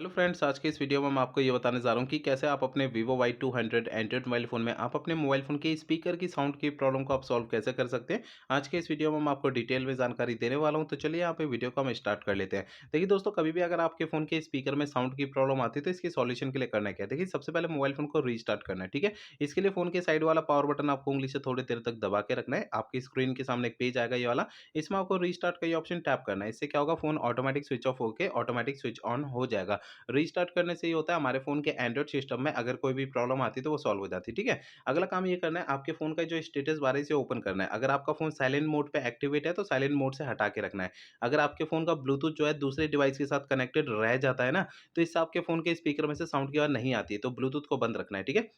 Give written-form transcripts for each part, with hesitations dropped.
Hello friends, आज के इस वीडियो में मैं आपको ये बताने जा रहा हूँ कि कैसे आप अपने Vivo Y200 Android mobile phone में आप अपने मोबाइल फ़ोन के स्पीकर की साउंड की प्रॉब्लम को आप सॉल्व कैसे कर सकते हैं। आज के इस वीडियो में मैं आपको डिटेल में जानकारी देने वाला हूँ, तो चलिए यहाँ पे वीडियो को हम स्टार्ट कर लेते हैं। देखिए दोस्तों, कभी भी अगर आपके फ़ोन के स्पीकर में साउंड की प्रॉब्लम आती है तो इसके सॉल्यूशन के लिए करना क्या है। देखिए, सबसे पहले मोबाइल फ़ोन को रीस्टार्ट करना है, ठीक है। इसके लिए फ़ोन के साइड वाला पावर बटन आपको उँगली से थोड़ी देर तक दबा के रखना है। आपकी स्क्रीन के सामने एक पेज आएगा ये वाला, इसमें आपको रीस्टार्ट का ये ऑप्शन टैप करना है। इससे क्या होगा, फ़ोन ऑटोमेटिक स्विच ऑफ होके ऑटोमेटिक स्विच ऑन हो जाएगा। रीस्टार्ट करने से ये होता है, हमारे फ़ोन के एंड्रॉइड सिस्टम में अगर कोई भी प्रॉब्लम आती है तो वो सॉल्व हो जाती है, ठीक है। अगला काम ये करना है, आपके फ़ोन का जो स्टेटस बार है इसे ओपन करना है। अगर आपका फ़ोन साइलेंट मोड पे एक्टिवेट है तो साइलेंट मोड से हटा के रखना है। अगर आपके फ़ोन का ब्लूटूथ जो है दूसरे डिवाइस के साथ कनेक्टेड रह जाता है ना, तो इससे आपके फ़ोन के स्पीकर में से साउंड की आवाज़ नहीं आती है, तो ब्लूटूथ को बंद रखना है, ठीक है।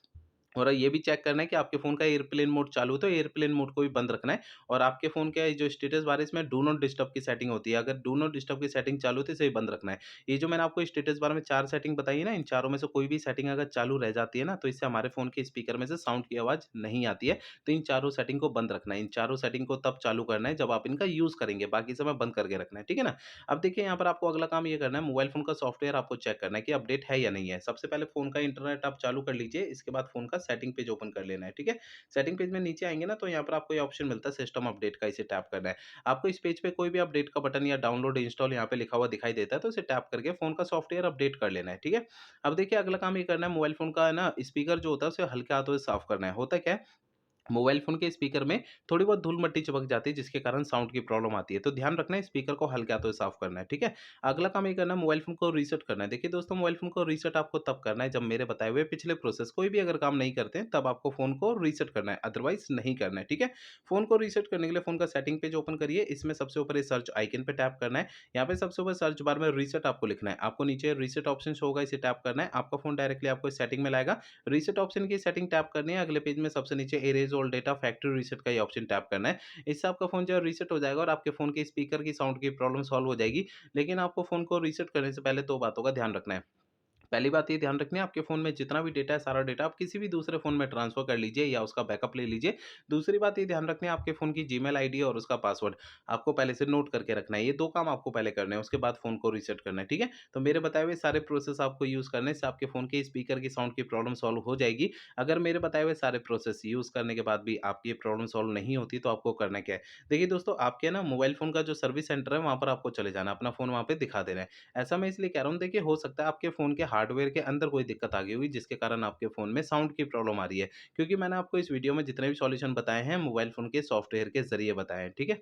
और ये भी चेक करना है कि आपके फ़ोन का एयरप्लेन मोड चालू है, तो एयरप्लेन मोड को भी बंद रखना है। और आपके फ़ोन का जो स्टेटस बार है इसमें डू नॉट डिस्टर्ब की सेटिंग होती है, अगर डू नॉट डिस्टर्ब की सेटिंग चालू है तो इसे भी बंद रखना है। ये जो मैंने आपको स्टेटस बार में 4 सेटिंग बताई है ना, इन चारों में से कोई भी सेटिंग अगर चालू रह जाती है ना, तो इससे हमारे फ़ोन के स्पीकर में से साउंड की आवाज़ नहीं आती है। तो इन चारों सेटिंग को बंद रखना है। इन चारों सेटिंग को तब चालू करना है जब आप इनका यूज़ करेंगे, बाकी समय बंद करके रखना है, ठीक है ना? अब देखिए, यहाँ पर आपको अगला काम ये करना है, मोबाइल फ़ोन का सॉफ्टवेयर आपको चेक करना है कि अपडेट है या नहीं है। सबसे पहले फ़ोन का इंटरनेट आप चालू कर लीजिए, इसके बाद फ़ोन का सेटिंग पेज ओपन कर लेना है, ठीक है? सेटिंग पेज में नीचे आएँगे ना, तो यहाँ पर आपको ये ऑप्शन मिलता है सिस्टम अपडेट का, इसे टैप करना है। आपको इस पेज पे कोई भी अपडेट का बटन या डाउनलोड, इंस्टॉल यहाँ पे लिखा हुआ दिखाई देता है, तो इसे टैप करके फ़ोन का सॉफ्टवेयर अपडेट कर लेना है, ठीक है? अब देखिए, अगला काम ये करना है, मोबाइल फ़ोन का है ना स्पीकर जो होता है उसे हल्के हाथों से साफ करना है। होता क्या है, मोबाइल फ़ोन के स्पीकर में थोड़ी बहुत धूल-मट्टी चिपक जाती है, जिसके कारण साउंड की प्रॉब्लम आती है। तो ध्यान रखना है, स्पीकर को हल्के हाथों से साफ़ करना है, ठीक है? अगला काम ये करना है, मोबाइल फ़ोन को रीसेट करना है। देखिए दोस्तों, मोबाइल फ़ोन को रीसेट आपको तब करना है जब मेरे बताए हुए पिछले प्रोसेस कोई भी अगर काम नहीं करते हैं, तब आपको फ़ोन को रीसेट करना है, अदरवाइज़ नहीं करना है, ठीक है? फ़ोन को रीसेट करने के लिए फ़ोन का सेटिंग पेज ओपन करिए, इसमें सबसे ऊपर ये सर्च आइकन पे टैप करना है। यहाँ पे सबसे ऊपर सर्च बार में रीसेट आपको लिखना है। आपको नीचे रीसेट ऑप्शन शो होगा, इसे टैप करना है। आपका फ़ोन डायरेक्टली आपको सेटिंग में लाएगा। रीसेट ऑप्शन की सेटिंग टैप करनी है। अगले पेज में सबसे नीचे erase all data factory reset का ये ऑप्शन टैप करना है। इससे आपका फ़ोन जो है रीसेट हो जाएगा और आपके फ़ोन के स्पीकर की साउंड की प्रॉब्लम सॉल्व हो जाएगी। लेकिन आपको फ़ोन को रीसेट करने से पहले 2 बातों का ध्यान रखना है। पहली बात ये ध्यान रखनी है, आपके फ़ोन में जितना भी डेटा है, सारा डेटा आप किसी भी दूसरे फ़ोन में ट्रांसफ़र कर लीजिए या उसका बैकअप ले लीजिए। दूसरी बात ये ध्यान रखनी है, आपके फ़ोन की जीमेल आईडी और उसका पासवर्ड आपको पहले से नोट करके रखना है। ये 2 काम आपको पहले करने हैं, उसके बाद फ़ोन को रीसेट करना है, ठीक है? तो मेरे बताए हुए सारे प्रोसेस आपको यूज़ करने से आपके फ़ोन के स्पीकर की साउंड की प्रॉब्लम सॉल्व हो जाएगी। अगर मेरे बताए हुए सारे प्रोसेस यूज़ करने के बाद भी आपकी ये प्रॉब्लम सॉल्व नहीं होती, तो आपको करना क्या है? देखिए दोस्तों, आपके ना मोबाइल फ़ोन का जो सर्विस सेंटर है, वहाँ पर आपको चले जाना है, अपना फ़ोन वहाँ पे दिखा देना है। ऐसा मैं इसलिए कह रहा हूँ, देखिए हो सकता है आपके फ़ोन के हार्डवेयर के अंदर कोई दिक्कत आ गई होगी, जिसके कारण आपके फ़ोन में साउंड की प्रॉब्लम आ रही है। क्योंकि मैंने आपको इस वीडियो में जितने भी सॉल्यूशन बताए हैं, मोबाइल फ़ोन के सॉफ्टवेयर के ज़रिए बताए हैं, ठीक है?